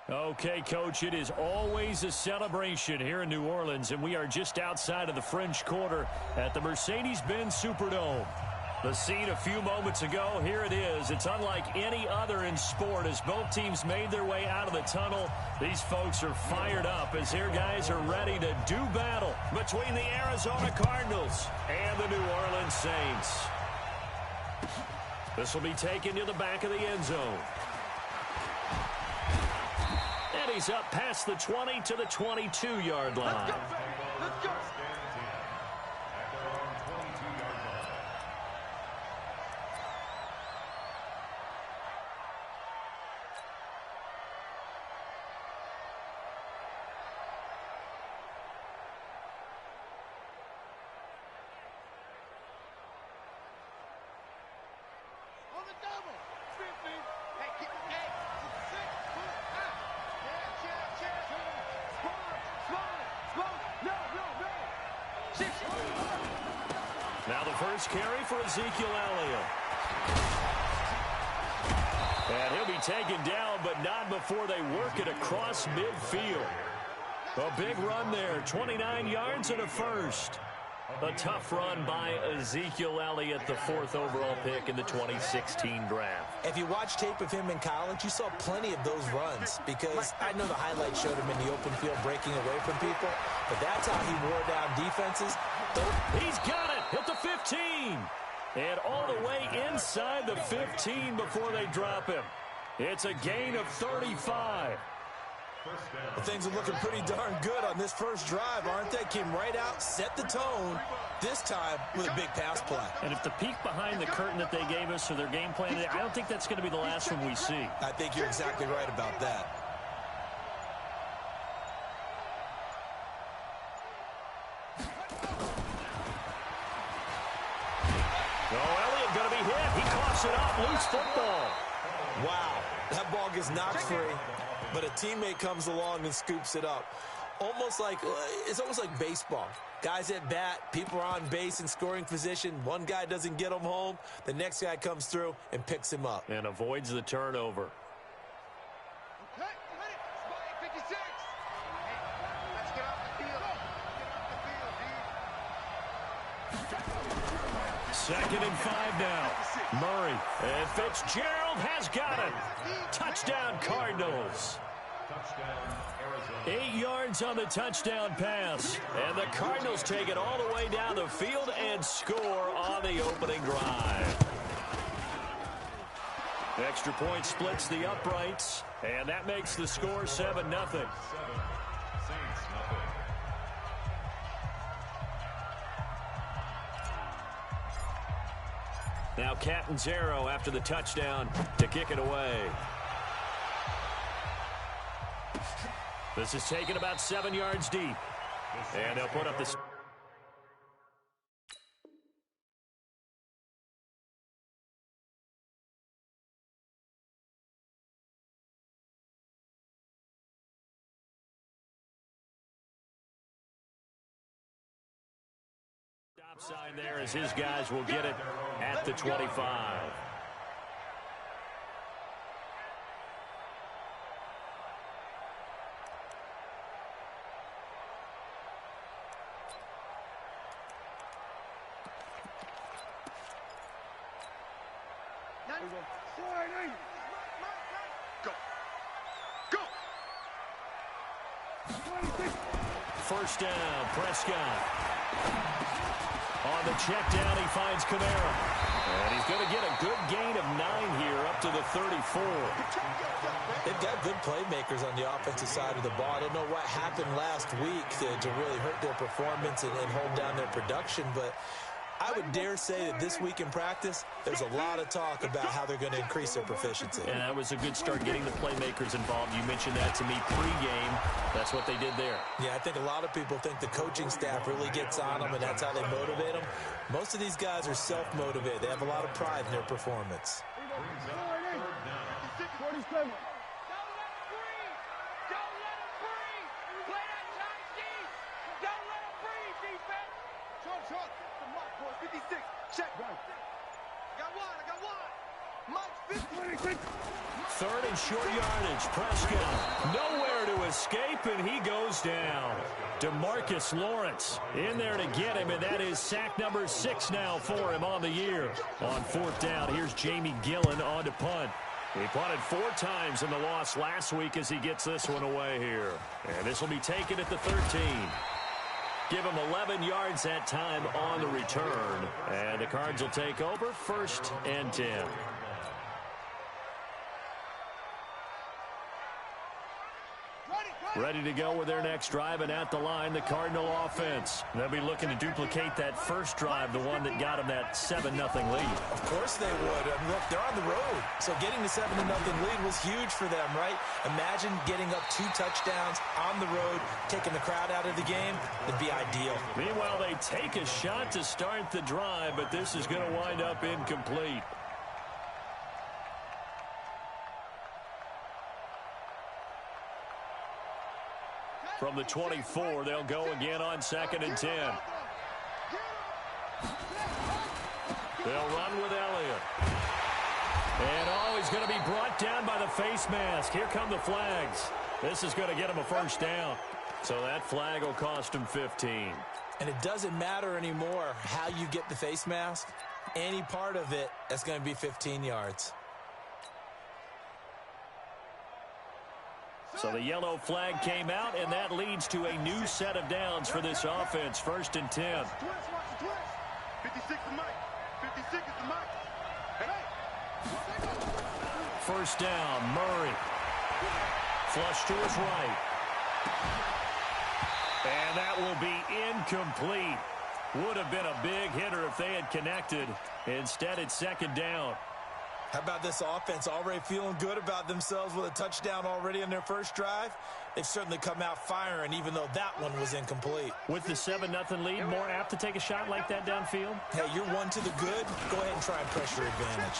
Okay, Coach, it is always a celebration here in New Orleans, and we are just outside of the French Quarter at the Mercedes-Benz Superdome. The scene a few moments ago, here it is. It's unlike any other in sport as both teams made their way out of the tunnel. These folks are fired up as their guys are ready to do battle between the Arizona Cardinals and the New Orleans Saints. This will be taken to the back of the end zone. And he's up past the 20 to the 22-yard line. Let's go. Let's go. Now the first carry for Ezekiel Elliott. And he'll be taken down, but not before they work it across midfield. A big run there, 29 yards and a first. A tough run by Ezekiel Elliott, the 4th overall pick in the 2016 draft. If you watch tape of him in college, you saw plenty of those runs because I know the highlights showed him in the open field breaking away from people, but that's how he wore down defenses. He's got it at the 15. And all the way inside the 15 before they drop him. It's a gain of 35. Well, things are looking pretty darn good on this first drive, aren't they? Came right out, set the tone, this time with a big pass play. And if the peek behind the curtain that they gave us or their game plan, I don't think that's going to be the last one we see. I think you're exactly right about that. Oh, Elliott going to be hit. He coughs it up. Loose football. Wow, that ball gets knocked free. But a teammate comes along and scoops it up. It's almost like baseball. Guys at bat, people are on base in scoring position. One guy doesn't get him home. The next guy comes through and picks him up. And avoids the turnover. Okay, 56. Hey, let's get off the field. Get off the field, dude. 2nd and 5 now. Murray. And Fitzgerald has got it. Touchdown, Cardinals. 8 yards on the touchdown pass. And the Cardinals take it all the way down the field and score on the opening drive. Extra point splits the uprights. And that makes the score 7-0. Now Catanzaro after the touchdown to kick it away. This is taken about 7 yards deep. And they'll put up this. Stop sign there as his guys will get it at the 25. Go. Go. First down, Prescott. On the check down, he finds Kamara. And he's going to get a good gain of 9 here up to the 34. They've got good playmakers on the offensive side of the ball. I don't know what happened last week to really hurt their performance and hold down their production, but I would dare say that this week in practice, there's a lot of talk about how they're going to increase their proficiency. And that was a good start getting the playmakers involved. You mentioned that to me pregame. That's what they did there. Yeah, I think a lot of people think the coaching staff really gets on them, and that's how they motivate them. Most of these guys are self-motivated. They have a lot of pride in their performance. Check. I got one. Third and short yardage. Prescott nowhere to escape, and he goes down. DeMarcus Lawrence in there to get him, and that is sack number 6 now for him on the year. On fourth down, here's Jamie Gillen on to punt. He punted 4 times in the loss last week as he gets this one away here. And this will be taken at the 13. Give him 11 yards that time on the return. And the Cards will take over, 1st and 10. Ready to go with their next drive, and at the line, the Cardinal offense. They'll be looking to duplicate that first drive, the one that got them that 7-0 lead. Of course they would. I mean, look, they're on the road. So getting the 7-0 lead was huge for them, right? Imagine getting up 2 touchdowns on the road, taking the crowd out of the game. It'd be ideal. Meanwhile, they take a shot to start the drive, but this is going to wind up incomplete. From the 24, they'll go again on 2nd and 10. They'll run with Elliott. And, he's going to be brought down by the face mask. Here come the flags. This is going to get him a first down. So that flag will cost him 15. And it doesn't matter anymore how you get the face mask. Any part of it, that's going to be 15 yards. So the yellow flag came out, and that leads to a new set of downs for this offense. 1st and 10. 56 is Mike. 56 is the Mike. First down, Murray. Flush to his right. And that will be incomplete. Would have been a big hitter if they had connected. Instead, it's 2nd down. How about this offense already feeling good about themselves with a touchdown already in their first drive? They've certainly come out firing, even though that one was incomplete. With the 7-0 lead, more apt to take a shot like that downfield? Hey, you're 1 to the good. Go ahead and try and pressure advantage.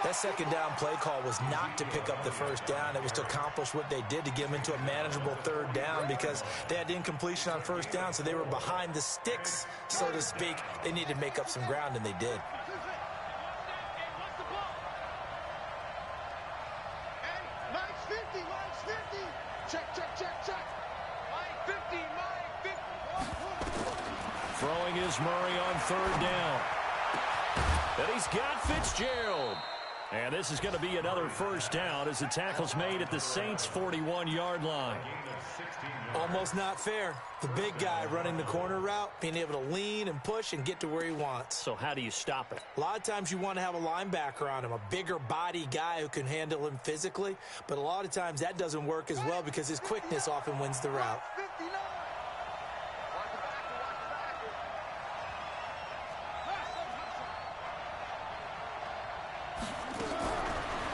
That 2nd down play call was not to pick up the first down. It was to accomplish what they did to get them into a manageable 3rd down because they had incompletion on first down, so they were behind the sticks, so to speak. They needed to make up some ground, and they did. Throwing is Murray on 3rd down. And he's got Fitzgerald. And this is going to be another first down as the tackle's made at the Saints' 41-yard line. Almost not fair. The big guy running the corner route, being able to lean and push and get to where he wants. So how do you stop it? A lot of times you want to have a linebacker on him, a bigger body guy who can handle him physically. But a lot of times that doesn't work as well because his quickness often wins the route.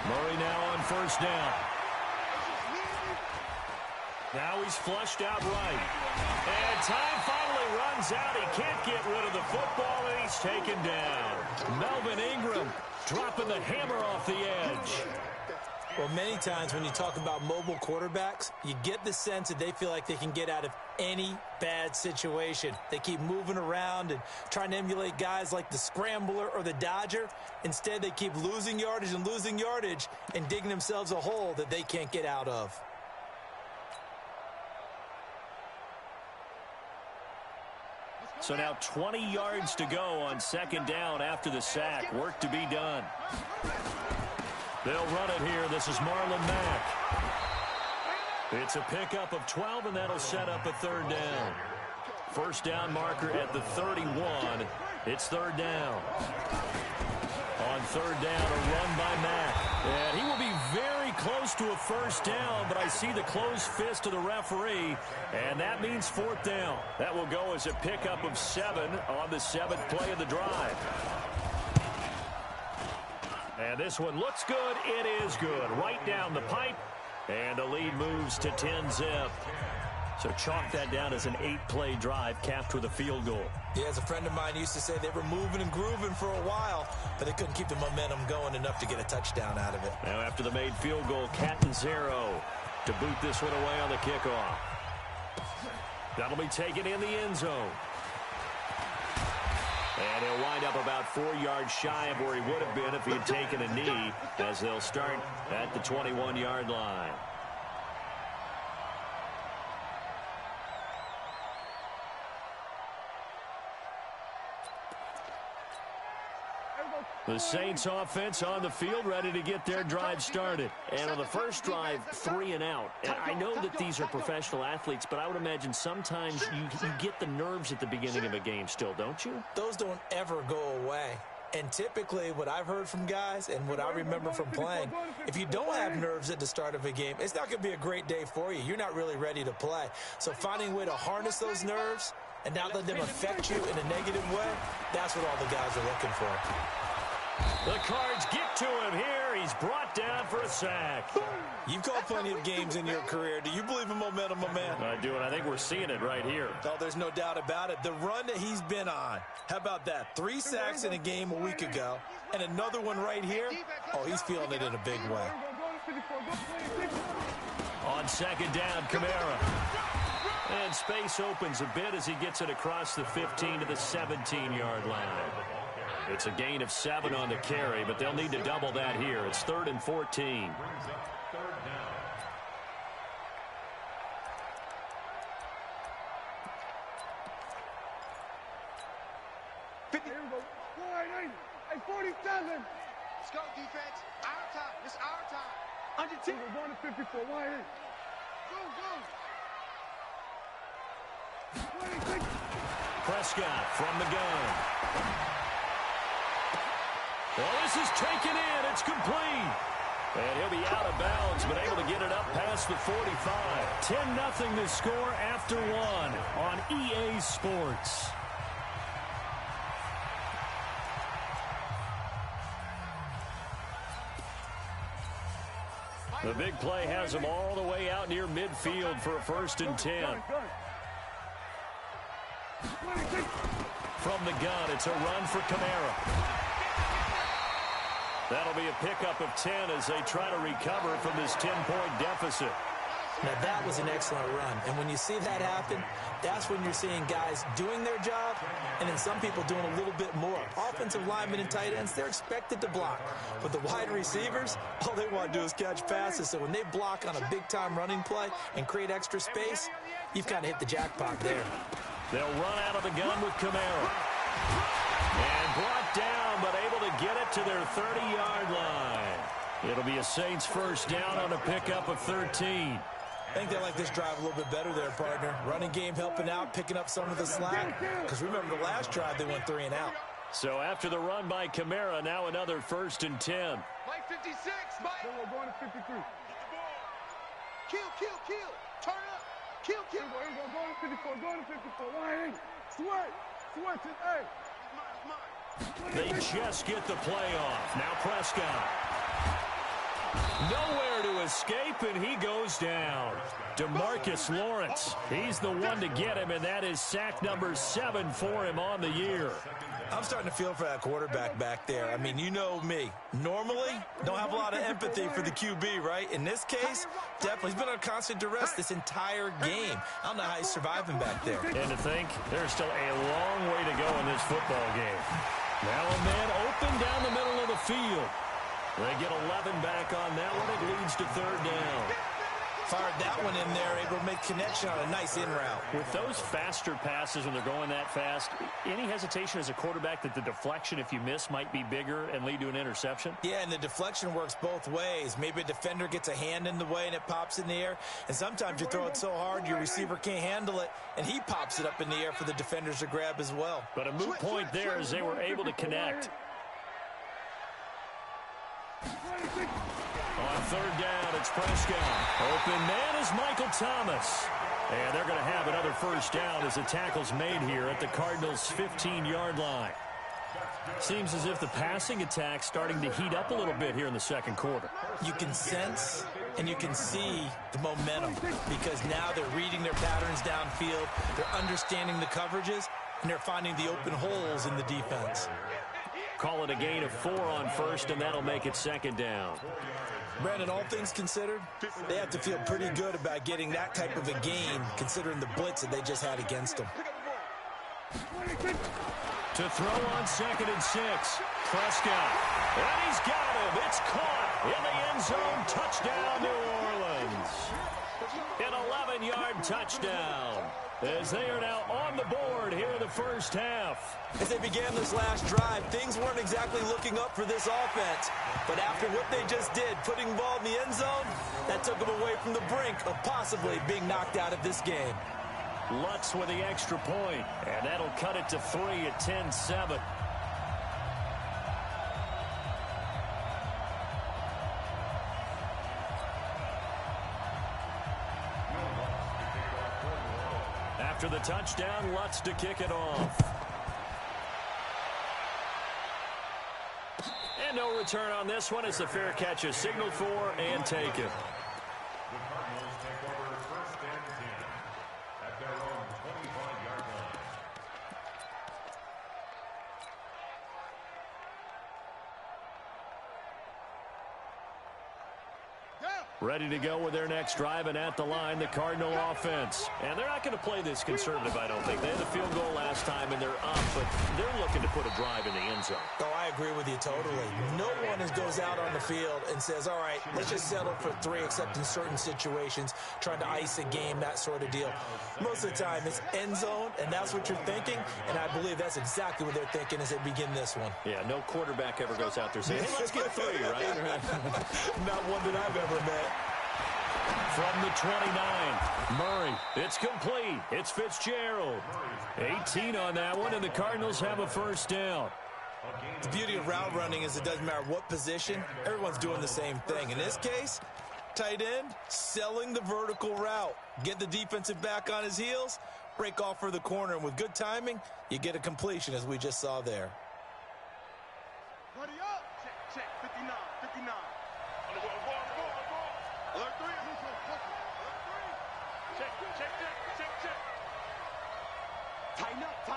Murray now on first down. Now he's flushed out right. And time finally runs out. He can't get rid of the football, and he's taken down. Melvin Ingram dropping the hammer off the edge. Well, many times when you talk about mobile quarterbacks, you get the sense that they feel like they can get out of any bad situation. They keep moving around and trying to emulate guys like the Scrambler or the Dodger. Instead, they keep losing yardage and digging themselves a hole that they can't get out of. So now 20 yards to go on 2nd down after the sack. Work to be done. They'll run it here. This is Marlon Mack. It's a pickup of 12, and that'll set up a 3rd down. First down marker at the 31. It's 3rd down. On 3rd down, a run by Mack. And he will be very close to a first down, but I see the closed fist of the referee, and that means 4th down. That will go as a pickup of 7 on the 7th play of the drive. And this one looks good. It is good. Right down the pipe. And the lead moves to 10-zip. So chalk that down as an 8-play drive capped with a field goal. Yeah, as a friend of mine used to say, they were moving and grooving for a while, but they couldn't keep the momentum going enough to get a touchdown out of it. Now after the made field goal, Catanzaro to boot this one away on the kickoff. That'll be taken in the end zone. And he'll wind up about 4 yards shy of where he would have been if he had taken a knee, as they'll start at the 21-yard line. The Saints offense on the field, ready to get their drive started. And on the first drive, 3 and out. And I know that these are professional athletes, but I would imagine sometimes you get the nerves at the beginning of a game still, don't you? Those don't ever go away. And typically what I've heard from guys and what I remember from playing, if you don't have nerves at the start of a game, it's not going to be a great day for you. You're not really ready to play. So finding a way to harness those nerves and not let them affect you in a negative way, that's what all the guys are looking for. The Cards get to him here. He's brought down for a sack. You've called plenty of games in your career. Do you believe in momentum, my man? I do, and I think we're seeing it right here. Oh, there's no doubt about it. The run that he's been on. How about that? 3 sacks in a game a week ago, and another one right here. Oh, he's feeling it in a big way. On second down, Kamara. And space opens a bit as he gets it across the 15 to the 17-yard line. It's a gain of 7 on the carry, but they'll need to double that here. It's 3rd and 14. Hey, 47. Let's go, defense. Our time. It's our time. Under 10. We're going to 54. Why ain't? Go, go. Prescott from the gun. Well, this is taken in. It's complete. And he'll be out of bounds, but able to get it up past the 45. 10-0 the score after 1 on EA Sports. The big play has him all the way out near midfield for a 1st and 10. From the gun, it's a run for Kamara. That'll be a pickup of 10 as they try to recover from this 10-point deficit. Now, that was an excellent run. And when you see that happen, that's when you're seeing guys doing their job and then some people doing a little bit more. Offensive linemen and tight ends, they're expected to block. But the wide receivers, all they want to do is catch passes. So when they block on a big-time running play and create extra space, you've kind of hit the jackpot there. They'll run out of the gun with Kamara. And brought down, but able to get it to their 30-yard line. It'll be a Saints first down on a pickup of 13. I think they like this drive a little bit better there, partner. Running game helping out, picking up some of the slack. Because remember, the last drive, they went 3 and out. So after the run by Kamara, now another 1st and 10. Mike 56, Mike. Then we're going to 53. Kill. Turn up. Kill. Go to 54. Go to 54. Why ain't? Sweat. Hey. They just get the play off. Now Prescott. Nowhere to escape, and he goes down. DeMarcus Lawrence. He's the one to get him, and that is sack number 7 for him on the year. I'm starting to feel for that quarterback back there. I mean, you know me. Normally, don't have a lot of empathy for the QB, right? In this case, definitely. He's been under constant duress this entire game. I don't know how he's surviving back there. And to think, there's still a long way to go in this football game. Now a man open down the middle of the field. They get 11 back on that one. It leads to 3rd down. Fired that one in there, able to make connection on a nice in route. With those faster passes when they're going that fast, any hesitation as a quarterback that the deflection, if you miss, might be bigger and lead to an interception? Yeah, and the deflection works both ways. Maybe a defender gets a hand in the way and it pops in the air. And sometimes you throw it so hard your receiver can't handle it, and he pops it up in the air for the defenders to grab as well. But a moot point there as they were able to connect. On 3rd down, it's Prescott. Open man is Michael Thomas. And they're going to have another 1st down as the tackle's made here at the Cardinals' 15-yard line. Seems as if the passing attack's starting to heat up a little bit here in the 2nd quarter. You can sense and you can see the momentum because now they're reading their patterns downfield, they're understanding the coverages, and they're finding the open holes in the defense. Call it a gain of 4 on 1st, and that'll make it 2nd down. Brandon, all things considered, they have to feel pretty good about getting that type of a gain considering the blitz that they just had against them. To throw on 2nd and 6. Prescott. And he's got him. It's caught in the end zone. Touchdown, New Orleans. An 11-yard touchdown. As they are now on the board here in the first half. As they began this last drive, things weren't exactly looking up for this offense. But after what they just did, putting the ball in the end zone, that took them away from the brink of possibly being knocked out of this game. Lutz with the extra point, and that'll cut it to 3 at 10-7. After the touchdown, Lutz to kick it off. And no return on this one. It's a fair catch, a signal for, and taken. Ready to go with their next drive, and at the line, the Cardinal offense. And they're not going to play this conservative, I don't think. They had a field goal last time, and they're up, but they're looking to put a drive in the end zone. Oh, I agree with you totally. No one goes out on the field and says, all right, let's just settle for 3, except in certain situations, trying to ice a game, that sort of deal. Most of the time, it's end zone, and that's what you're thinking, and I believe that's exactly what they're thinking as they begin this one. Yeah, no quarterback ever goes out there saying, hey, let's get 3, right? Not one that I've ever met. From the 29, Murray. It's complete. It's Fitzgerald. 18 on that one, and the Cardinals have a first down. The beauty of route running is it doesn't matter what position. Everyone's doing the same thing. In this case, tight end, selling the vertical route. Get the defensive back on his heels, break off for the corner, and with good timing, you get a completion, as we just saw there. Buddy up. Check, 59, 59. Alert 3. Check. Tighten up.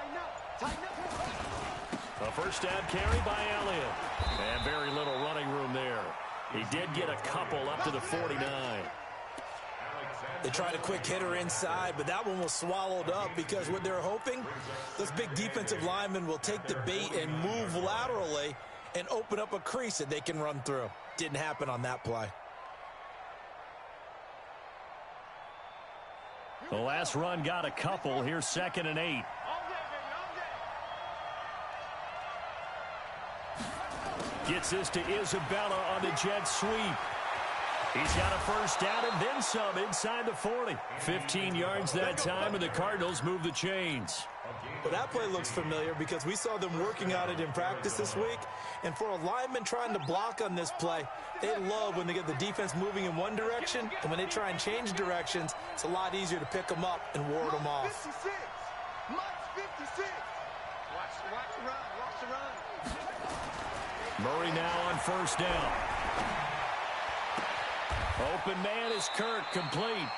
A first down carry by Elliott. And very little running room there. He did get a couple up to the 49. They tried a quick hitter inside, but that one was swallowed up because what they're hoping, this big defensive lineman will take the bait and move laterally and open up a crease that they can run through. Didn't happen on that play. The last run got a couple. Here's 2nd and 8. Gets this to Isabella on the jet sweep. He's got a first down and then some inside the 40. 15 yards that time, and the Cardinals move the chains. Well, that play looks familiar because we saw them working on it in practice this week. And for a lineman trying to block on this play, they love when they get the defense moving in one direction. And when they try and change directions, it's a lot easier to pick them up and ward them off. 56. Mike 56. Watch the run. Murray now on first down. Open man is Kirk, complete.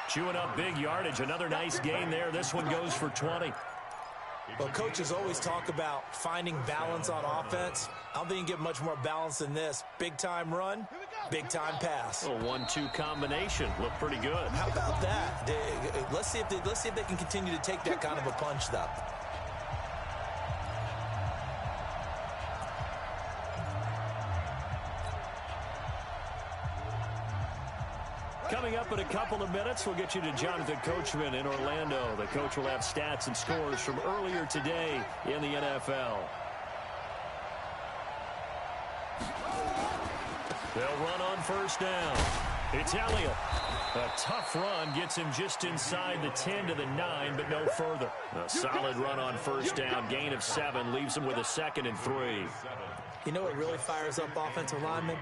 Chewing up big yardage. Another nice gain there. This one goes for 20. Well, coaches always talk about finding balance on offense. I don't think you can get much more balance than this. Big-time run, big-time pass. A 1-2 combination. Looked pretty good. How about that? Let's see if they can continue to take that kind of a punch, though. Coming up in a couple of minutes, we'll get you to Jonathan Coachman in Orlando. The coach will have stats and scores from earlier today in the NFL. They'll run on first down. It's Elliott. A tough run gets him just inside the 10 to the 9, but no further. A solid run on first down. Gain of 7 leaves him with a 2nd and 3. You know what really fires up offensive linemen?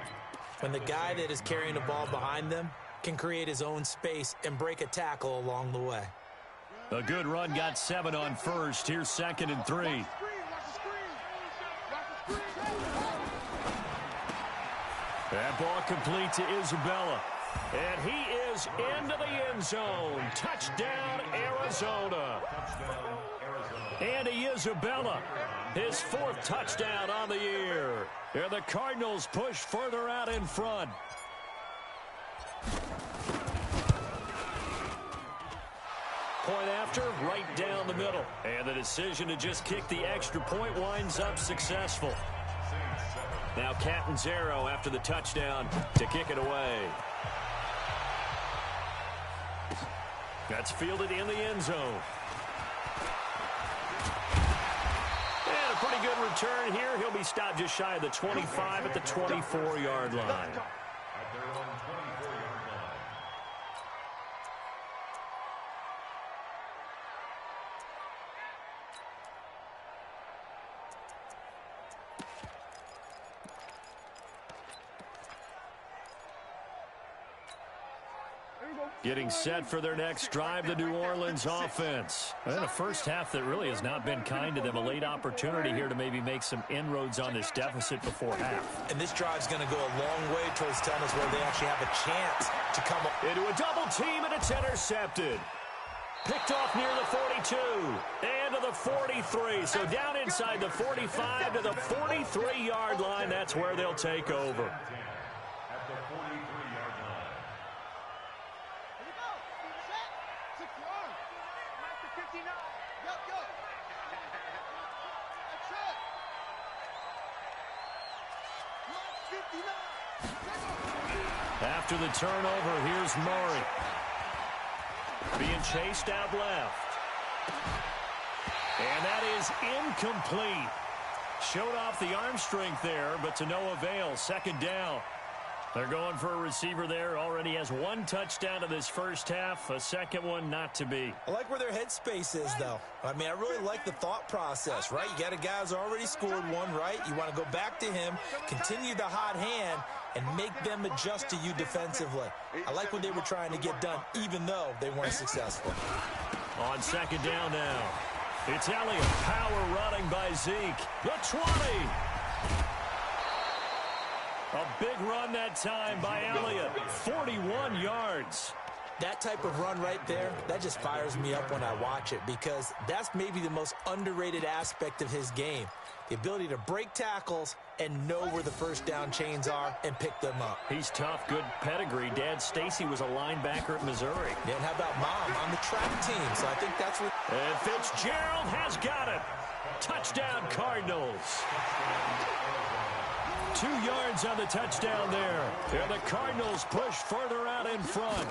When the guy that is carrying the ball behind them can create his own space and break a tackle along the way. A good run got 7 on first. Here's 2nd and 3. That ball complete to Isabella. And he is into the end zone. Touchdown, Arizona. Andy Isabella, his 4th touchdown on the year. And the Cardinals push further out in front. Point after, right down the middle. And the decision to just kick the extra point winds up successful. Now Catanzaro after the touchdown to kick it away. That's fielded in the end zone. And a pretty good return here. He'll be stopped just shy of the 25 at the 24-yard line. Getting set for their next drive, the New Orleans offense. And a first half that really has not been kind to them. A late opportunity here to maybe make some inroads on this deficit before half. And this drive's going to go a long way towards telling us where they actually have a chance to come up. Into a double team, and it's intercepted. Picked off near the 42 and to the 43. So down inside the 45 to the 43-yard line. That's where they'll take over. After the turnover, here's Murray. Being chased out left. And that is incomplete. Showed off the arm strength there, but to no avail. Second down. They're going for a receiver there. Already has one touchdown to this first half. A second one not to be. I like where their headspace is, though. I mean, I really like the thought process, right? You got a guy who's already scored one, right? You want to go back to him, continue the hot hand, and make them adjust to you defensively. I like what they were trying to get done, even though they weren't successful. On second down now. It's Elliott. Power running by Zeke. The 20. A big run that time by Elliott. 41 yards. That type of run right there, that just fires me up when I watch it because that's maybe the most underrated aspect of his game. The ability to break tackles and know where the first down chains are and pick them up. He's tough, good pedigree. Dad Stacy was a linebacker at Missouri. Yeah, and how about Mom on the track team? So I think that's what... And Fitzgerald has got it. Touchdown Cardinals. 2 yards on the touchdown there. And the Cardinals push further out in front.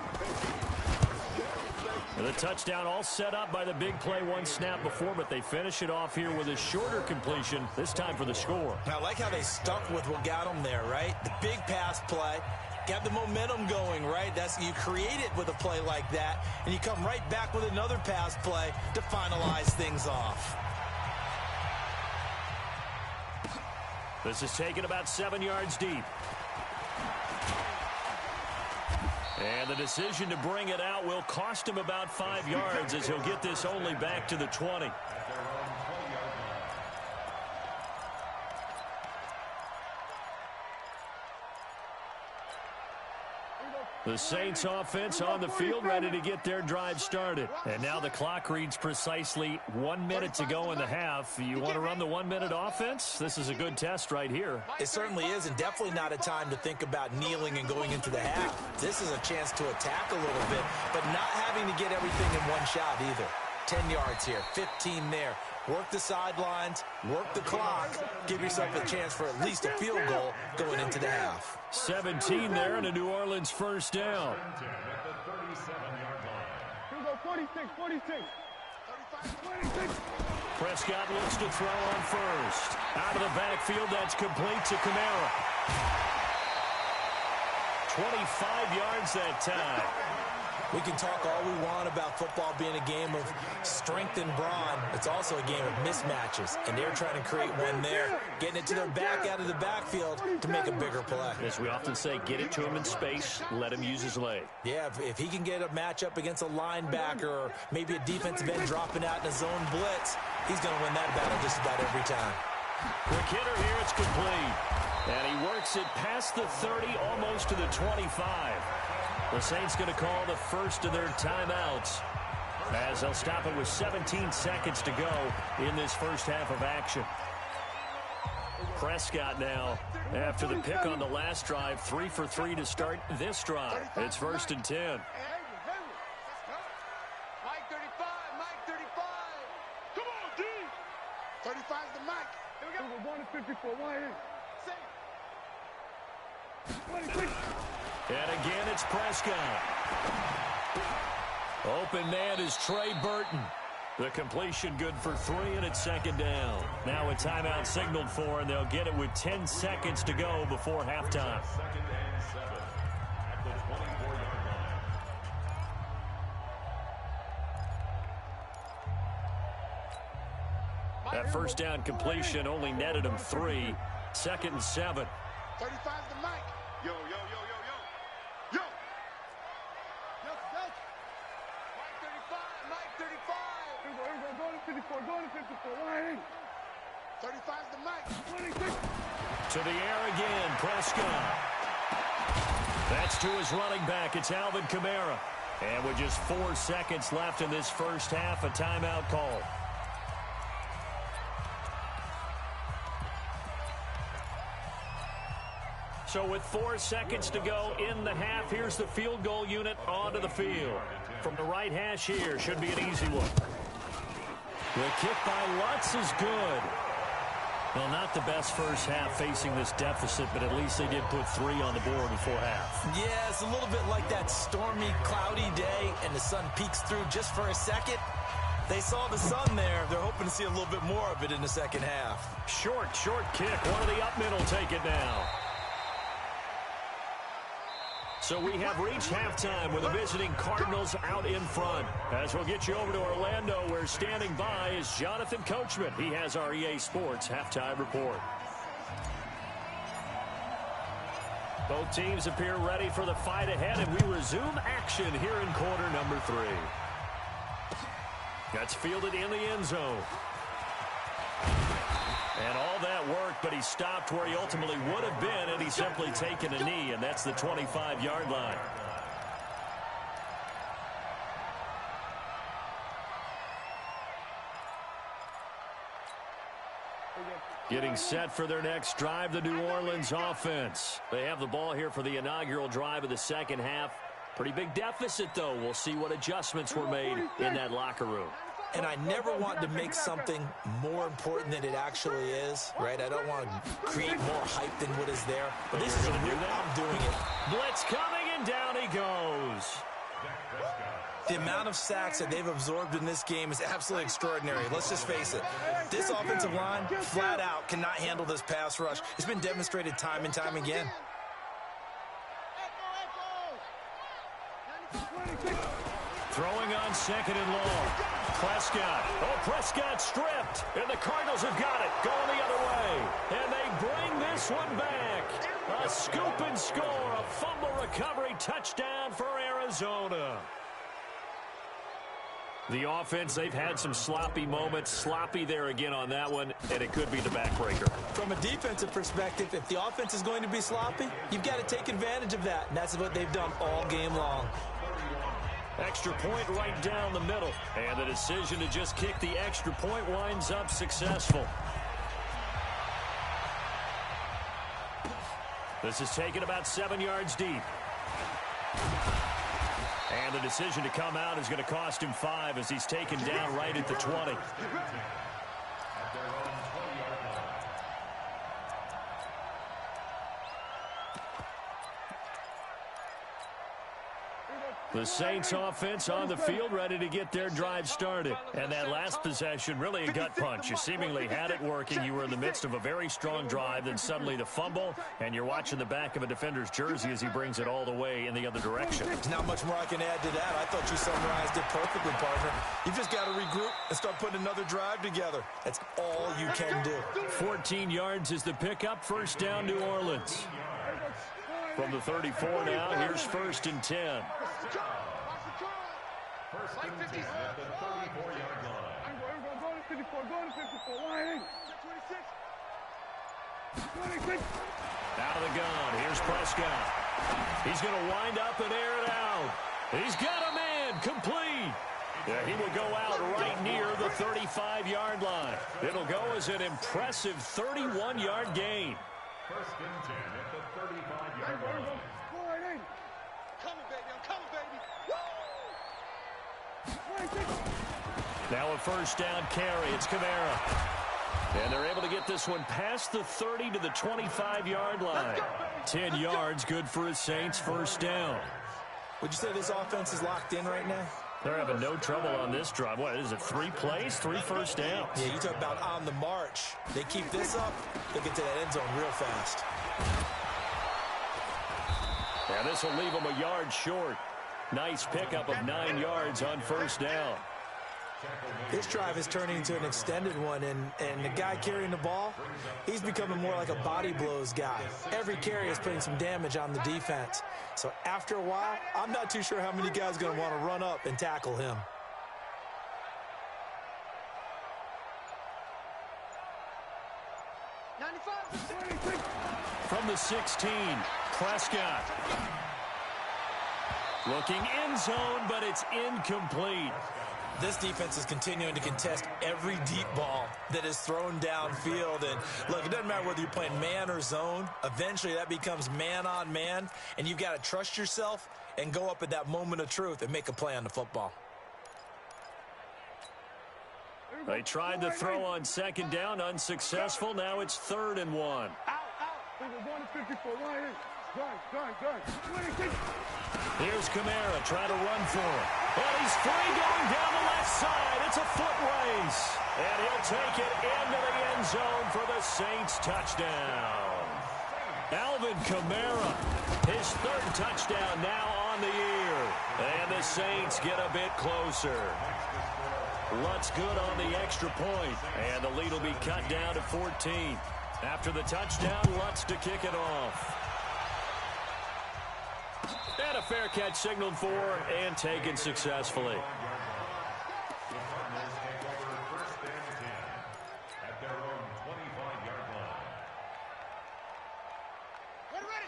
And the touchdown all set up by the big play one snap before, but they finish it off here with a shorter completion, this time for the score. I like how they stuck with what got them there, right? The big pass play. Got the momentum going, right? You create it with a play like that, and you come right back with another pass play to finalize things off. This is taken about 7 yards deep. And the decision to bring it out will cost him about 5 yards as he'll get this only back to the 20. The Saints offense on the field ready to get their drive started. And now the clock reads precisely 1 minute to go in the half. You want to run the 1 minute offense? This is a good test right here. It certainly is, and definitely not a time to think about kneeling and going into the half. This is a chance to attack a little bit, but not having to get everything in one shot either. 10 yards here, 15 there. Work the sidelines, work the clock, give yourself a chance for at least a field goal going into the half. 17 there and a New Orleans first down. Here we go, 46, 46. 46. Prescott looks to throw on first. Out of the backfield, that's complete to Kamara. 25 yards that time. We can talk all we want about football being a game of strength and brawn. It's also a game of mismatches, and they're trying to create one there, getting it to their back out of the backfield to make a bigger play. As we often say, get it to him in space, let him use his leg. Yeah, if he can get a matchup against a linebacker or maybe a defensive end dropping out in a zone blitz, he's going to win that battle just about every time. Quick hitter here, it's complete. And he works it past the 30, almost to the 25. The Saints going to call the first of their timeouts as they'll stop it with 17 seconds to go in this first half of action. Prescott now, after the pick on the last drive, 3 for 3 to start this drive. It's 1st and 10. Mike 35. 35's the mic. Here we go. We're going to 54. Wide in. And again, it's Prescott. Open man is Trey Burton. The completion good for 3, and it's second down. Now a timeout signaled for, and they'll get it with 10 seconds to go before halftime. Second and 7 at the 24-yard line. That first down completion only netted him 3. Second and 7. 35's the mic. Yo, yo, yo, yo, yo. Yo. Yo, Mike 35. Mike 35. Here we go. Go to 54. Go to 54. Wide in. 35's the mic. 26. To the air again, Prescott. That's to his running back. It's Alvin Kamara. And with just 4 seconds left in this first half, a timeout call. So with 4 seconds to go in the half, here's the field goal unit onto the field. From the right hash here, should be an easy one. The kick by Lutz is good. Well, not the best first half facing this deficit, but at least they did put 3 on the board before half. Yeah, it's a little bit like that stormy, cloudy day, and the sun peeks through just for a second. They saw the sun there. They're hoping to see a little bit more of it in the second half. Short kick. One of the up men will take it now. So we have reached halftime with the visiting Cardinals out in front. As we'll get you over to Orlando, where standing by is Jonathan Coachman. He has our EA Sports halftime report. Both teams appear ready for the fight ahead, and we resume action here in quarter number 3. That's fielded in the end zone. And all that work, but he stopped where he ultimately would have been, and he's simply taken a knee, and that's the 25-yard line. Getting set for their next drive, the New Orleans offense. They have the ball here for the inaugural drive of the second half. Pretty big deficit, though. We'll see what adjustments were made in that locker room. And I never want to make something more important than it actually is, right? I don't want to create more hype than what is there. But this is I'm doing it. Blitz coming, and down he goes. The amount of sacks that they've absorbed in this game is absolutely extraordinary. Let's just face it. This offensive line, flat out, cannot handle this pass rush. It's been demonstrated time and time again. Throwing on second and long. Prescott. Oh, Prescott stripped. And the Cardinals have got it. Going the other way. And they bring this one back. A scoop and score. A fumble recovery touchdown for Arizona. The offense, they've had some sloppy moments. Sloppy there again on that one. And it could be the backbreaker. From a defensive perspective, if the offense is going to be sloppy, you've got to take advantage of that. And that's what they've done all game long. Extra point right down the middle. And the decision to just kick the extra point winds up successful. This is taken about 7 yards deep. And the decision to come out is going to cost him 5 as he's taken down right at the 20. The Saints offense on the field, ready to get their drive started. And that last possession, really a gut punch. You seemingly had it working. You were in the midst of a very strong drive, then suddenly the fumble, and you're watching the back of a defender's jersey as he brings it all the way in the other direction. There's not much more I can add to that. I thought you summarized it perfectly, partner. You've just got to regroup and start putting another drive together. That's all you can do. 14 yards is the pickup. First down, New Orleans. From the 34 now, here's first and 10. First and 10 at the 34-yard line. Go to 54. Go to 54. Wide in. 26. Out of the gun. Here's Prescott. He's going to wind up and air it out. He's got a man. Complete. Yeah, he will go out right near the 35-yard line. It'll go as an impressive 31-yard gain. First and 10 at the 35-yard line. Coming, baby. I'm coming, baby. Woo! Now a first down carry. It's Kamara. And they're able to get this one past the 30 to the 25-yard line. 10 yards, good for a Saints first down. Would you say this offense is locked in right now? They're having no trouble on this drive. What is it, 3 plays, 3 first downs? Yeah, you talk about on the march. They keep this up, they'll get to that end zone real fast. And this will leave them a yard short. Nice pickup of 9 yards on first down. This drive is turning into an extended one, and the guy carrying the ball, he's becoming more like a body blows guy. Every carry is putting some damage on the defense. So after a while, I'm not too sure how many guys are going to want to run up and tackle him. From the 16, Prescott. Looking end zone, but it's incomplete. This defense is continuing to contest every deep ball that is thrown downfield. And look, it doesn't matter whether you're playing man or zone. Eventually, that becomes man on man, and you've got to trust yourself and go up at that moment of truth and make a play on the football. They tried to throw on second down, unsuccessful. Now it's 3rd and 1. Out. We're going to 54. Gun. Here's Kamara trying to run for it. And he's free going down the left side. It's a foot race. And he'll take it into the end zone for the Saints touchdown. Alvin Kamara, his 3rd touchdown now on the year. And the Saints get a bit closer. Lutz good on the extra point. And the lead will be cut down to 14. After the touchdown, Lutz to kick it off. And a fair catch signaled for and taken successfully.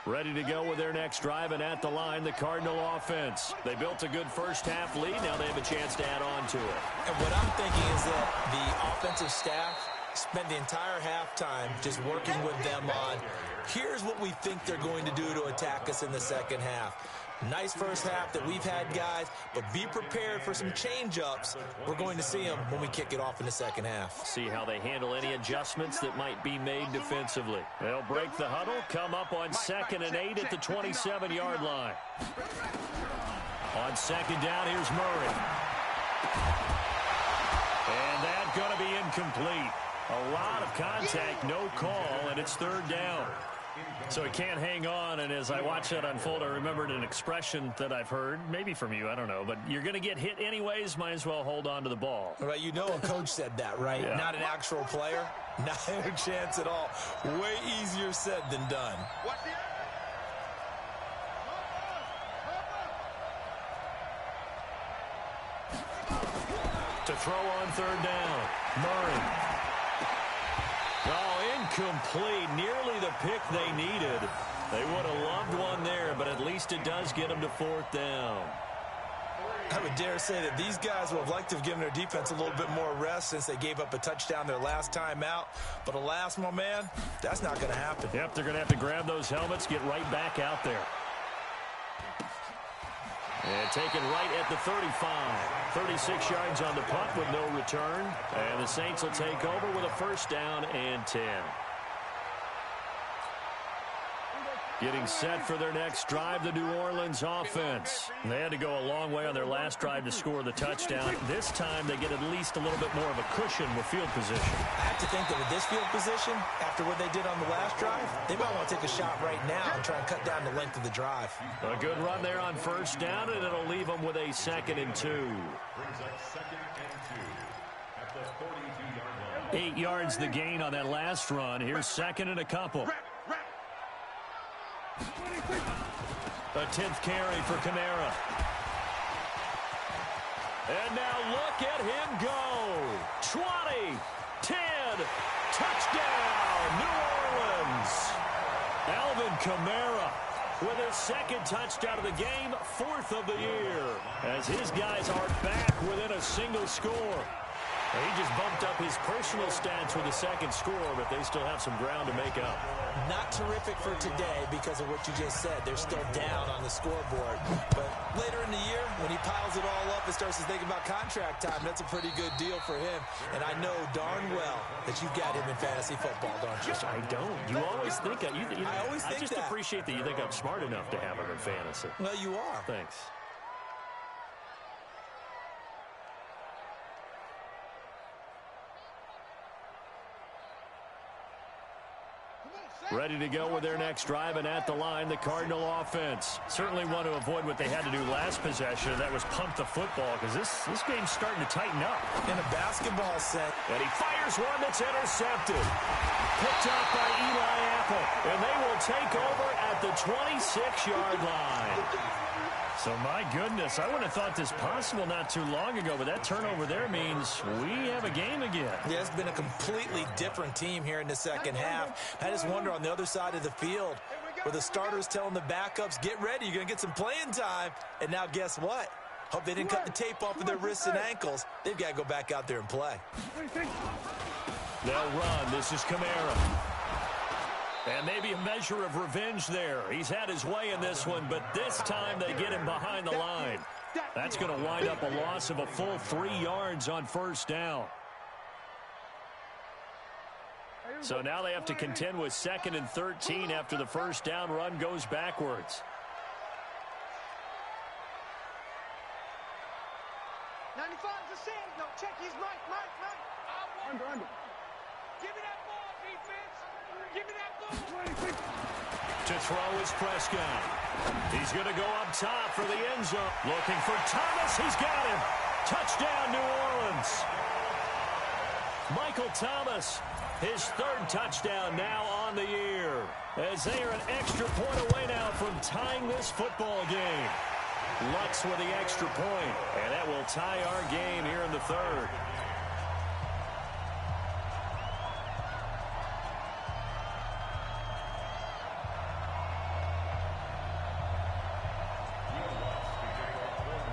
Ready to go with their next drive, and at the line, the Cardinal offense. They built a good first half lead. Now they have a chance to add on to it. And what I'm thinking is that the offensive staff spend the entire halftime just working with them on, here's what we think they're going to do to attack us in the second half. Nice first half that we've had, guys, but be prepared for some change-ups. We're going to see them when we kick it off in the second half. See how they handle any adjustments that might be made defensively. They'll break the huddle, come up on 2nd and 8 at the 27-yard line. On second down, here's Murray. And that's going to be incomplete. A lot of contact, no call, and it's 3rd down. So he can't hang on, and as I watch that unfold, I remembered an expression that I've heard, maybe from you, I don't know, but you're going to get hit anyways, might as well hold on to the ball. Right, you know a coach said that, right? Yeah. Not an actual player. Not a chance at all. Way easier said than done. To throw on 3rd down, Murray. Oh, incomplete. Nearly the pick they needed. They would have loved one there, but at least it does get them to 4th down. I would dare say that these guys would have liked to have given their defense a little bit more rest since they gave up a touchdown their last time out. But alas, my man, that's not going to happen. Yep, they're going to have to grab those helmets, get right back out there. And taken right at the 35. 36 yards on the punt with no return. And the Saints will take over with a first down and 10. Getting set for their next drive, the New Orleans offense. They had to go a long way on their last drive to score the touchdown. This time they get at least a little bit more of a cushion with field position. I have to think that with this field position, after what they did on the last drive, they might want to take a shot right now and try and cut down the length of the drive. A good run there on first down, and it'll leave them with a 2nd and 2. Brings up 2nd and 2 at the 42-yard line. 8 yards the gain on that last run. Here's 2nd and a couple. A 10th carry for Kamara. And now look at him go. 20, 10, touchdown, New Orleans. Alvin Kamara with his 2nd touchdown of the game, 4th of the year, as his guys are back within a single score. He just bumped up his personal stats with a second score, but they still have some ground to make up. Not terrific for today because of what you just said. They're still down on the scoreboard. But later in the year, when he piles it all up and starts to think about contract time, that's a pretty good deal for him. And I know darn well that you've got him in fantasy football, don't you? I don't. You always think I just that. appreciate that you think I'm smart enough to have him in fantasy. Well, you are. Thanks. Ready to go with their next drive, and at the line, the Cardinal offense. Certainly want to avoid what they had to do last possession, and that was pump the football, because this game's starting to tighten up. In a basketball set. And he fires one that's intercepted. Picked up by Eli Apple, and they will take over at the 26-yard line. So, my goodness, I wouldn't have thought this possible not too long ago, but that turnover there means we have a game again. Yeah, it's been a completely different team here in the second half. I just wonder on the other side of the field where the starters telling the backups, get ready, you're going to get some playing time. And now guess what? Hope they didn't cut the tape off of their wrists and ankles. They've got to go back out there and play. They'll run. This is Kamara. And maybe a measure of revenge there. He's had his way in this one, but this time they get him behind the line. That's going to wind up a loss of a full 3 yards on first down. So now they have to contend with 2nd and 13 after the first down run goes backwards. 95 is a send. No, check his Mike. Under. Give me that ball, defense. Give me that ball. To throw is Prescott. He's going to go up top for the end zone. Looking for Thomas. He's got him. Touchdown, New Orleans. Michael Thomas, his 3rd touchdown now on the year, as they are an extra point away now from tying this football game. Lutz with the extra point, and that will tie our game here in the 3rd.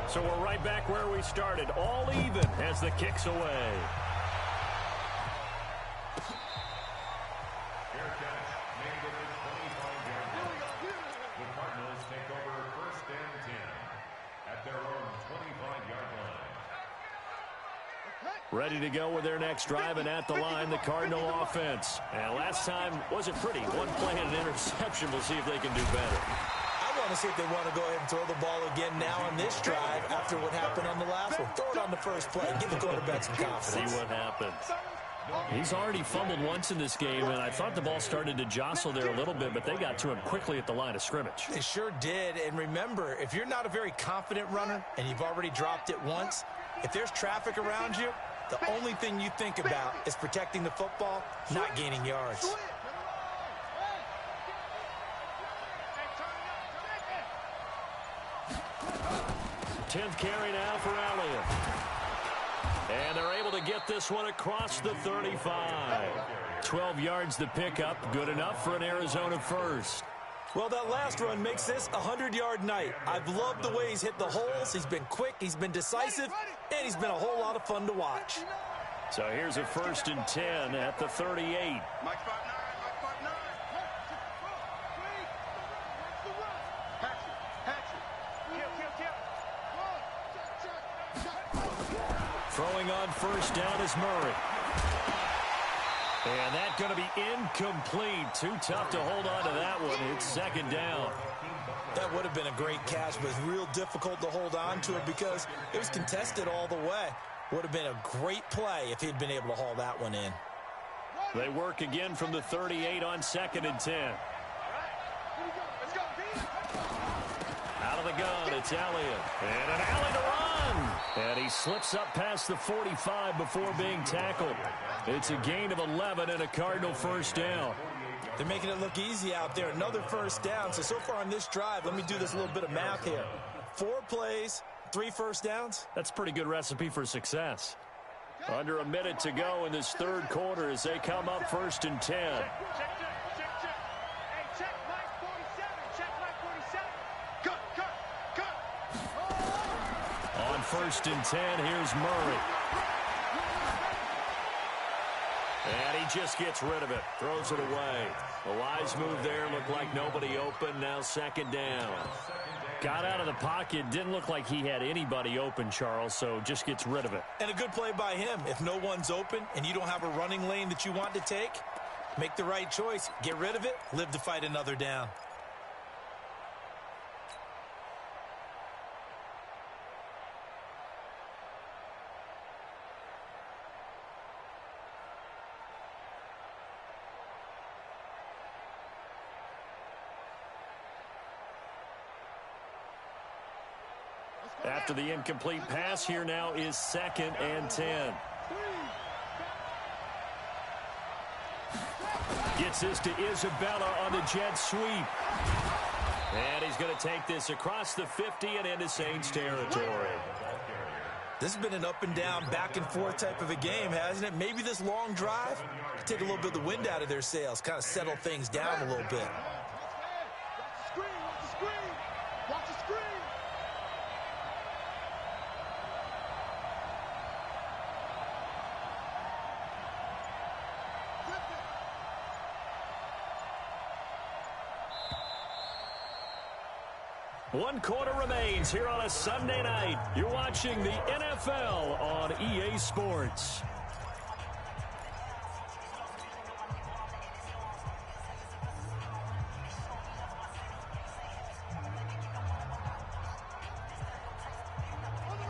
So we're right back where we started, all even as the kick's away. The Cardinals take over 1st and 10 at their own 25-yard line. Ready to go with their next drive, and at the line, the Cardinal offense. And last time wasn't pretty. One play and an interception. We'll see if they can do better. I want to see if they want to go ahead and throw the ball again now on this drive after what happened on the last one. Throw it on the first play. Give the quarterback some confidence. See what happens. He's already fumbled once in this game, and I thought the ball started to jostle there a little bit, but they got to him quickly at the line of scrimmage. They sure did. And remember, if you're not a very confident runner and you've already dropped it once, if there's traffic around you, the only thing you think about is protecting the football, not gaining yards. 10th carry now for Elliott. And they're able to get this one across the 35. 12 yards to pick up. Good enough for an Arizona first. Well, that last run makes this a 100-yard night. I've loved the way he's hit the holes. He's been quick, he's been decisive, and he's been a whole lot of fun to watch. So here's a 1st and 10 at the 38. Throwing on first down is Murray. And that's going to be incomplete. Too tough to hold on to that one. It's 2nd down. That would have been a great catch, but it's real difficult to hold on to it because it was contested all the way. Would have been a great play if he'd been able to haul that one in. They work again from the 38 on 2nd and 10. Out of the gun, it's Elliott. And an alley to run. And he slips up past the 45 before being tackled. It's a gain of 11 and a Cardinal first down. They're making it look easy out there. Another first down. So far on this drive, let me do this little bit of math here. 4 plays, 3 first downs. That's a pretty good recipe for success. Under a minute to go in this 3rd quarter as they come up 1st and 10. On 1st and 10, here's Murray. And he just gets rid of it. Throws it away. A wise move there. Looked like nobody open. Now second down. Got out of the pocket. Didn't look like he had anybody open, Charles, so just gets rid of it. And a good play by him. If no one's open and you don't have a running lane that you want to take, make the right choice. Get rid of it. Live to fight another down. After the incomplete pass, here now is 2nd and 10. Gets this to Isabella on the jet sweep. And he's going to take this across the 50 and into Saints territory. This has been an up and down, back and forth type of a game, hasn't it? Maybe this long drive could take a little bit of the wind out of their sails, kind of settle things down a little bit. Watch the screen. One quarter remains here on a Sunday night. You're watching the NFL on EA Sports.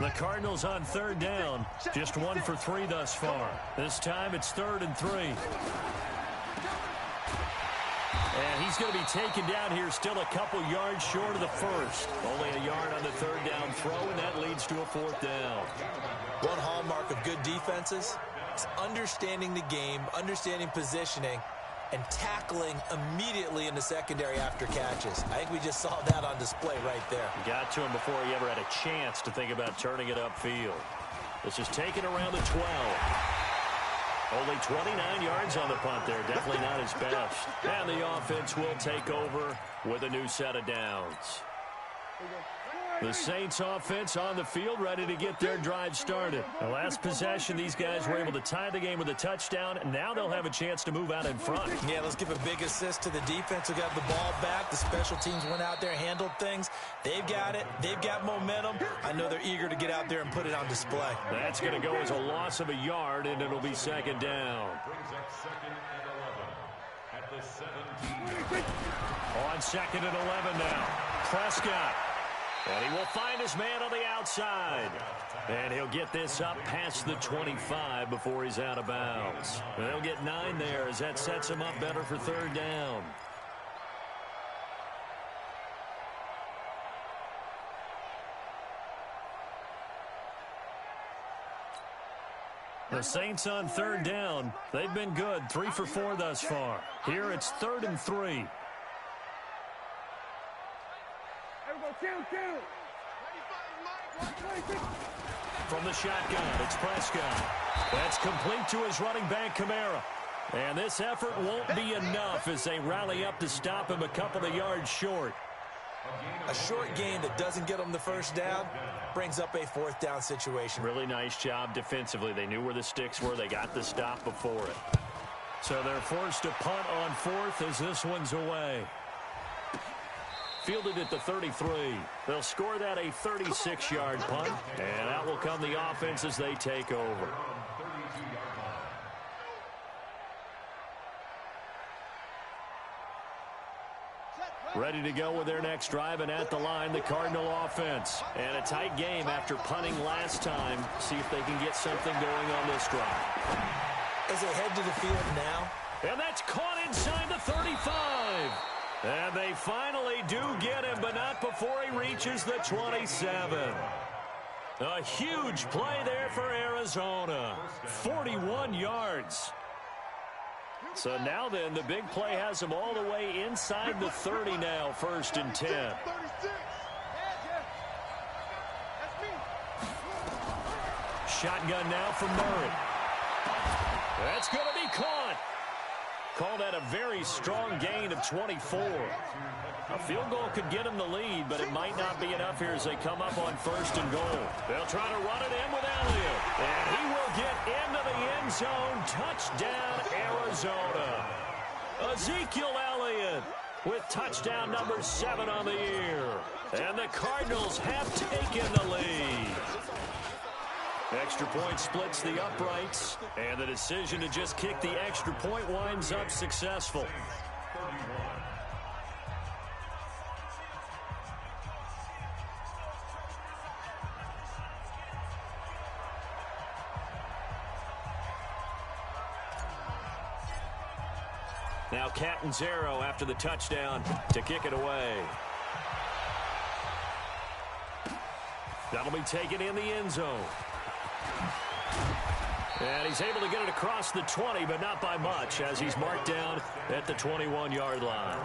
The Cardinals on 3rd down. Just 1 for 3 thus far. This time it's 3rd and 3. And he's going to be taken down here still a couple yards short of the first. Only a yard on the 3rd down throw, and that leads to a 4th down. One hallmark of good defenses is understanding the game, understanding positioning, and tackling immediately in the secondary after catches. I think we just saw that on display right there. Got to him before he ever had a chance to think about turning it upfield. This is taken around the 12. Only 29 yards on the punt there. Definitely not his best. And the offense will take over with a new set of downs. The Saints offense on the field, ready to get their drive started. The last possession, these guys were able to tie the game with a touchdown, and now they'll have a chance to move out in front. Yeah, let's give a big assist to the defense who got the ball back. The special teams went out there, handled things. They've got it. They've got momentum. I know they're eager to get out there and put it on display. That's going to go as a loss of a yard, and it'll be 2nd down. Brings up 2nd and 11 at the 17. On 2nd and 11 now. Prescott. And he will find his man on the outside. And he'll get this up past the 25 before he's out of bounds. And they'll get 9 there as that sets him up better for 3rd down. The Saints on 3rd down. They've been good. 3 for 4 thus far. Here it's 3rd and 3. From the shotgun, it's Prescott. That's complete to his running back, Kamara. And this effort won't be enough as they rally up to stop him a couple of yards short. A short gain that doesn't get them the first down brings up a 4th down situation. Really nice job defensively. They knew where the sticks were. They got the stop before it. So they're forced to punt on 4th as this one's away. Fielded at the 33. They'll score that a 36-yard punt. And out will come the offense as they take over. Ready to go with their next drive, and at the line, the Cardinal offense. And a tight game after punting last time. See if they can get something going on this drive. As they head to the field now. And that's caught inside the 35. And they finally do get him, but not before he reaches the 27. A huge play there for Arizona. 41 yards. So now then, the big play has him all the way inside the 30 now, 1st and 10. Shotgun now from Murray. That's going to be caught. Call that a very strong gain of 24. A field goal could get him the lead, but it might not be enough here as they come up on 1st and goal. They'll try to run it in with Elliott. And he will get into the end zone. Touchdown, Arizona. Ezekiel Elliott with touchdown number 7 on the year. And the Cardinals have taken the lead. Extra point splits the uprights, and the decision to just kick the extra point winds up successful. Now Catanzaro after the touchdown to kick it away. That'll be taken in the end zone. And he's able to get it across the 20, but not by much, as he's marked down at the 21-yard line.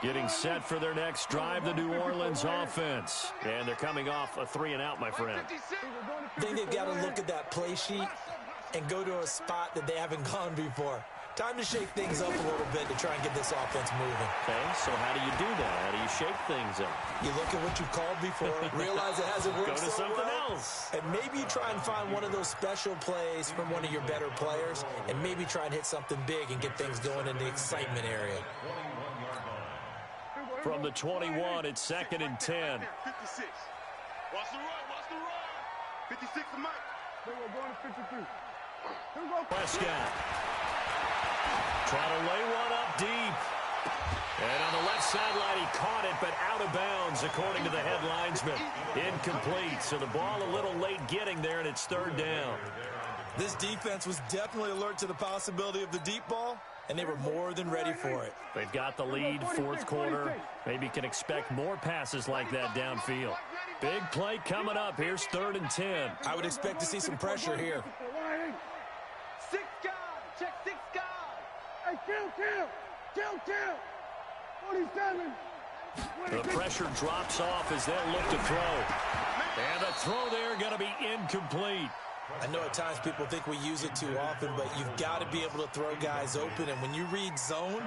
Getting set for their next drive, the New Orleans offense. And they're coming off a 3-and-out, my friend. I think they've got to look at that play sheet and go to a spot that they haven't gone before. Time to shake things up a little bit to try and get this offense moving. Okay, so how do you do that? How do you shake things up? You look at what you called before, realize it hasn't worked Go to so something well, else. and maybe you try and find one of those special plays from one of your better players, and maybe try and hit something big and get things going in the excitement area. From the 21, it's 2nd and 10. 56. Watch the run, watch the run. 56 to Mike. They were going to 53. Here we go. Prescott. Trying to lay one up deep. And on the left sideline, he caught it, but out of bounds, according to the head linesman. Incomplete, so the ball a little late getting there, and it's 3rd down. This defense was definitely alert to the possibility of the deep ball, and they were more than ready for it. They've got the lead, 4th quarter. Maybe can expect more passes like that downfield. Big play coming up. Here's 3rd and 10. I would expect to see some pressure here. 6 guys. Check 6 guys. Hey, kill. 47. The pressure drops off as they'll look to throw. And the throw there going to be incomplete. I know at times people think we use it too often, but you've got to be able to throw guys open. And when you read zone,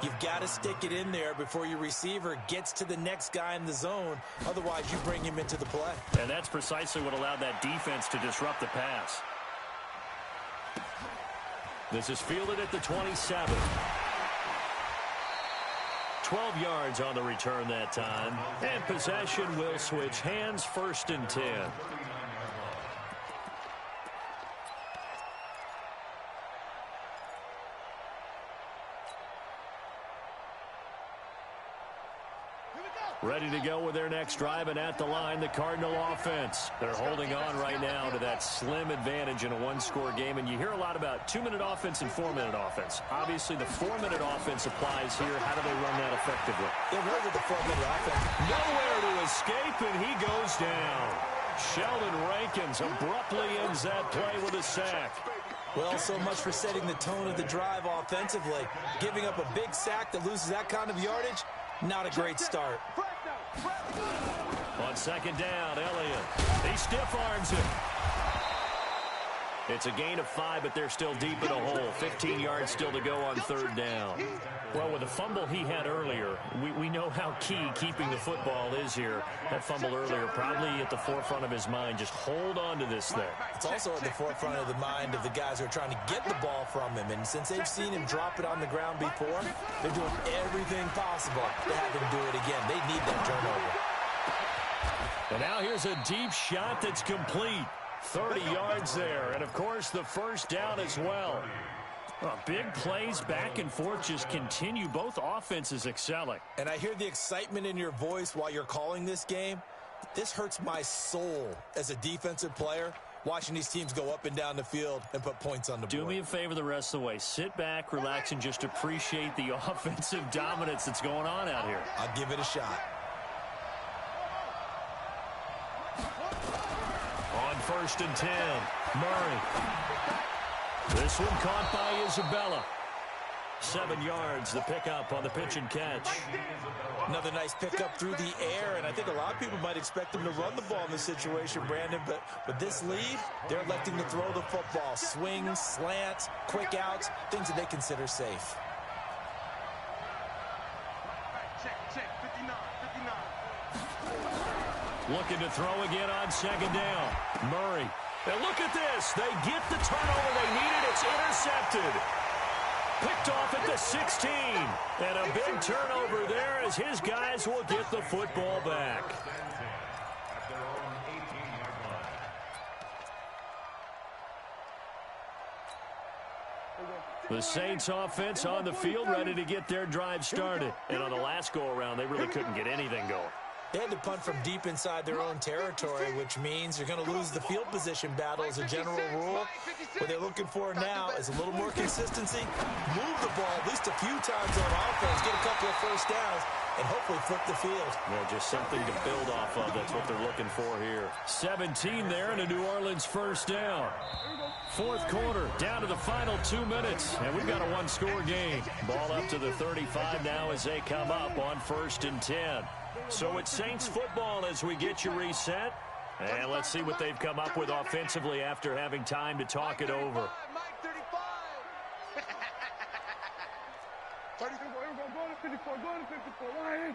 you've got to stick it in there before your receiver gets to the next guy in the zone. Otherwise, you bring him into the play. And that's precisely what allowed that defense to disrupt the pass. This is fielded at the 27. 12 yards on the return that time. And possession will switch hands, 1st and 10. Ready to go with their next drive, and at the line, the Cardinal offense. They're holding on right now to that slim advantage in a 1-score game, and you hear a lot about 2-minute offense and 4-minute offense. Obviously, the 4-minute offense applies here. How do they run that effectively? They're really good, the 4-minute offense. Nowhere to escape, and he goes down. Sheldon Rankins abruptly ends that play with a sack. Well, so much for setting the tone of the drive offensively. Giving up a big sack that loses that kind of yardage, not a great start. On 2nd down, Elliott. He stiff arms it. It's a gain of 5, but they're still deep in a hole. 15 yards still to go on 3rd down. Well, with the fumble he had earlier, we know how key keeping the football is here. That fumble earlier probably at the forefront of his mind. Just hold on to this thing. It's also at the forefront of the mind of the guys who are trying to get the ball from him. And since they've seen him drop it on the ground before, they're doing everything possible to have him do it again. They need that turnover. And now here's a deep shot that's complete. 30 yards there. And, of course, the 1st down as well. Big plays back and forth just continue. Both offenses excelling. And I hear the excitement in your voice while you're calling this game. This hurts my soul as a defensive player, watching these teams go up and down the field and put points on the board. Do me a favor the rest of the way. Sit back, relax, and just appreciate the offensive dominance that's going on out here. I'll give it a shot. On 1st and 10, Murray. This one caught by Isabella. 7 yards, the pickup on the pitch and catch. Another nice pickup through the air, and I think a lot of people might expect them to run the ball in this situation, Brandon, but with this lead, they're electing to throw the football. Swings, slants, quick outs, things that they consider safe. Check, 59. Looking to throw again on 2nd down. Murray And look at this. They get the turnover they needed. It's intercepted. Picked off at the 16. And a big turnover there as his guys will get the football back. The Saints offense on the field, ready to get their drive started. And on the last go-around, they really couldn't get anything going. They had to punt from deep inside their own territory, which means you're going to lose the field position battle as a general rule. What they're looking for now is a little more consistency, move the ball at least a few times on offense, get a couple of first downs, and hopefully flip the field. Yeah, just something to build off of. That's what they're looking for here. 17 there and a New Orleans first down. Fourth quarter, down to the final 2 minutes, and we've got a one-score game. Ball up to the 35 now as they come up on 1st and 10. So it's Saints football as we get you reset. And let's see what they've come up with offensively after having time to talk it over. Mike 35. 34, go to 54, go to 54, line in.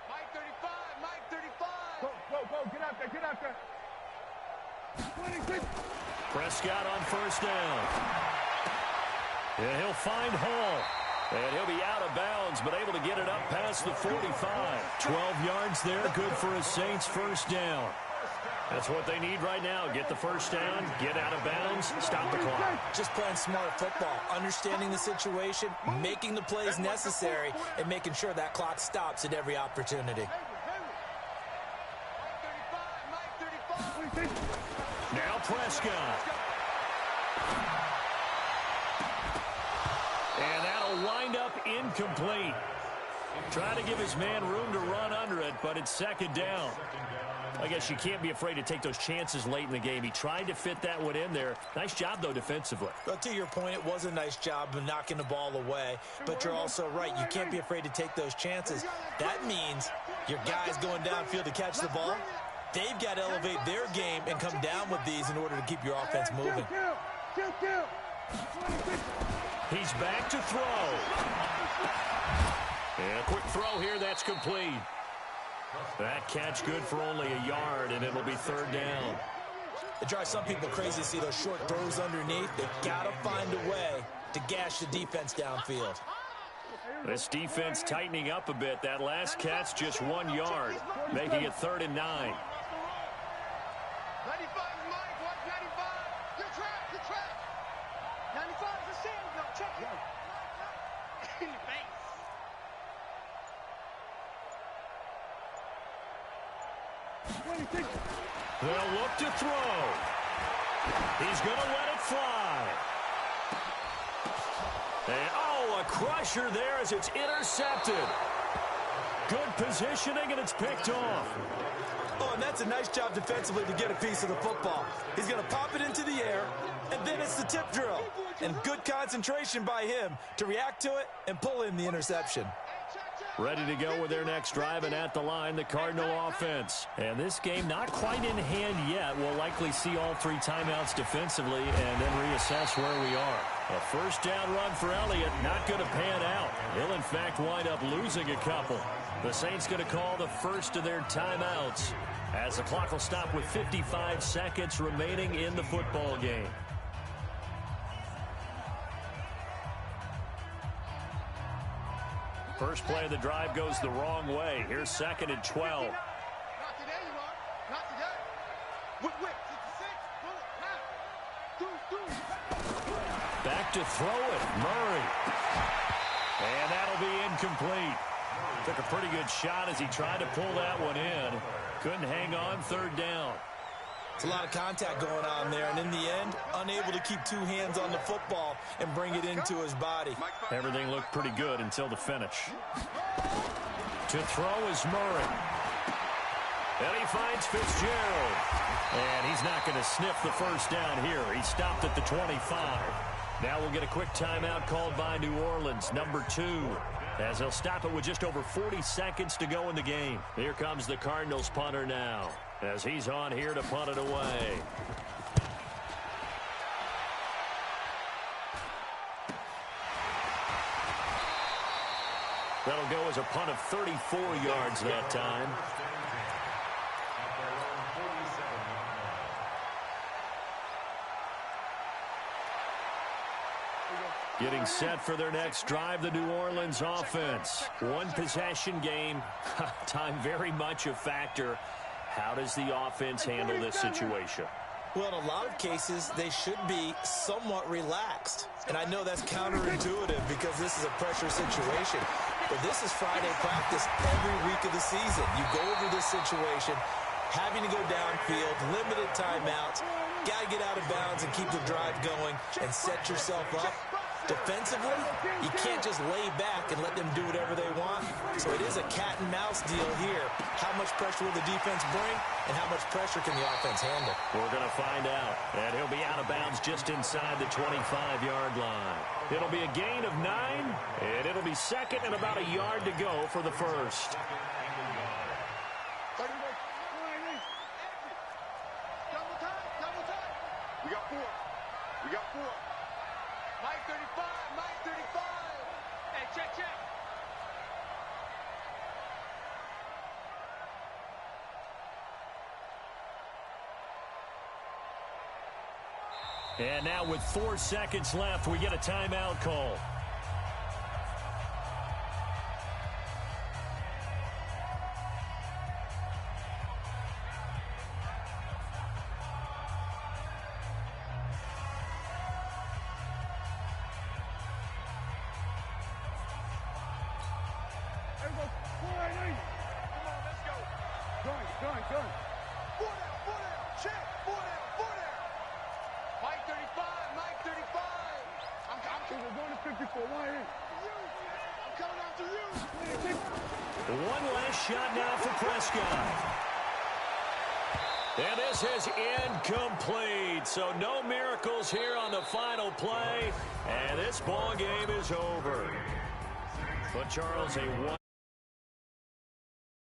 Mike 35, Mike 35. Go, get out there. 26. Prescott on first down. And he'll find Hall. And he'll be out of bounds, but able to get it up past the 45. 12 yards there, good for a Saints first down. That's what they need right now. Get the first down, get out of bounds, stop the clock. Just playing smart football, understanding the situation, making the plays necessary, and making sure that clock stops at every opportunity. Now Prescott. And that'll wind up incomplete. Trying to give his man room to run under it, but it's second down. I guess you can't be afraid to take those chances late in the game. He tried to fit that one in there. Nice job, though, defensively. Well, to your point, it was a nice job of knocking the ball away, but you're also right. You can't be afraid to take those chances. That means your guys going downfield to catch the ball, they've got to elevate their game and come down with these in order to keep your offense moving. He's back to throw. And a quick throw here, that's complete. That catch good for only a yard, and it'll be third down. It drives some people crazy to see those short throws underneath. They've got to find a way to gash the defense downfield. This defense tightening up a bit. That last catch just 1 yard, making it 3rd and 9. 95 is Mike, watch 95. You're trapped. 95 is the same. No, check it. In the face. They'll look to throw. He's going to let it fly. And, a crusher there as it's intercepted. Good positioning, and it's picked off. Oh, and that's a nice job defensively to get a piece of the football. He's going to pop it into the air, and then it's the tip drill. And good concentration by him to react to it and pull in the interception. Ready to go with their next drive, and at the line, the Cardinal offense. And this game not quite in hand yet. We'll likely see all 3 timeouts defensively and then reassess where we are. A first down run for Elliott, not going to pan out. He'll, in fact, wind up losing a couple. The Saints going to call the first of their timeouts as the clock will stop with 55 seconds remaining in the football game. First play of the drive goes the wrong way. Here's 2nd and 12. Not today, you are. Not today. Whip. 66. Back to throw it. Murray. And that'll be incomplete. Took a pretty good shot as he tried to pull that one in. Couldn't hang on, 3rd down. It's a lot of contact going on there, and in the end, unable to keep 2 hands on the football and bring it into his body. Everything looked pretty good until the finish. To throw is Murray. And he finds Fitzgerald. And he's not going to sniff the first down here. He stopped at the 25. Now we'll get a quick timeout called by New Orleans, number 2. As they'll stop it with just over 40 seconds to go in the game. Here comes the Cardinals punter now, as he's on here to punt it away. That'll go as a punt of 34 yards that time. Getting set for their next drive, the New Orleans offense. One possession game. Time very much a factor. How does the offense handle this situation? Well, in a lot of cases, they should be somewhat relaxed. And I know that's counterintuitive because this is a pressure situation. But this is Friday practice every week of the season. You go over this situation, having to go downfield, limited timeouts, got to get out of bounds and keep the drive going and set yourself up. Defensively, you can't just lay back and let them do whatever they want. So it is a cat and mouse deal here. How much pressure will the defense bring, and how much pressure can the offense handle? We're going to find out. And he'll be out of bounds just inside the 25-yard line. It'll be a gain of 9, and it'll be second and about a yard to go for the first. We got 4. We got 4. Mike 35, Mike 35. Hey, check. And now with 4 seconds left, we get a timeout call. Gun. 4 down. Check. 4 down. Mike 35, Mike 35. I'm going to 54. Why ain't? I'm coming after you. One last shot now for Prescott. And this is incomplete. So no miracles here on the final play. And this ball game is over. But Charles, a